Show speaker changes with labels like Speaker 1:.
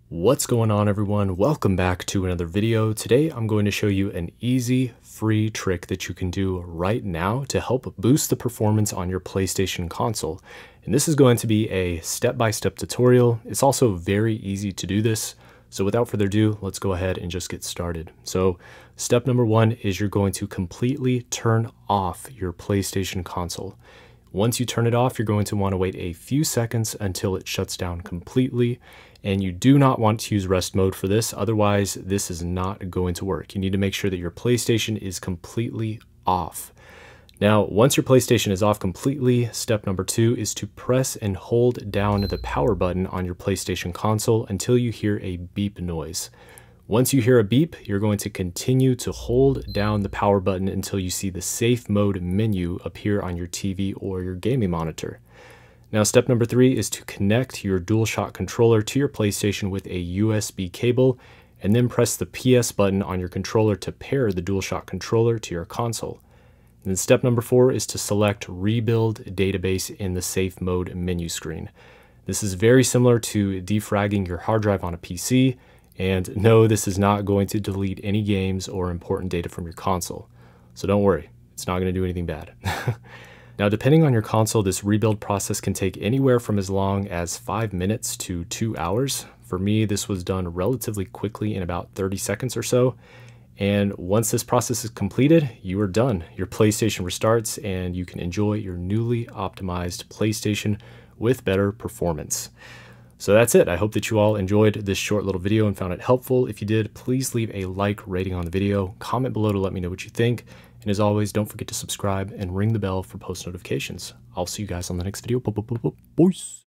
Speaker 1: What's going on, everyone? Welcome back to another video. Today I'm going to show you an easy free trick that you can do right now to help boost the performance on your PlayStation console. And this is going to be a step-by-step tutorial. It's also very easy to do this. So without further ado, let's go ahead and just get started. So step number one is you're going to completely turn off your PlayStation console. Once you turn it off, you're going to want to wait a few seconds until it shuts down completely. And you do not want to use rest mode for this, otherwise this is not going to work. You need to make sure that your PlayStation is completely off. Now, once your PlayStation is off completely, step number two is to press and hold down the power button on your PlayStation console until you hear a beep noise. Once you hear a beep, you're going to continue to hold down the power button until you see the safe mode menu appear on your TV or your gaming monitor. Now, step number three is to connect your DualShock controller to your PlayStation with a USB cable, and then press the PS button on your controller to pair the DualShock controller to your console. And then step number four is to select Rebuild Database in the Safe Mode menu screen. This is very similar to defragging your hard drive on a PC, and no, this is not going to delete any games or important data from your console. So don't worry, it's not going to do anything bad. Now, depending on your console, this rebuild process can take anywhere from as long as 5 minutes to 2 hours. For me, this was done relatively quickly in about 30 seconds or so. And once this process is completed, you are done. Your PlayStation restarts and you can enjoy your newly optimized PlayStation with better performance. So that's it. I hope that you all enjoyed this short little video and found it helpful. If you did, please leave a like rating on the video, comment below to let me know what you think. And as always, don't forget to subscribe and ring the bell for post notifications. I'll see you guys on the next video. Boys.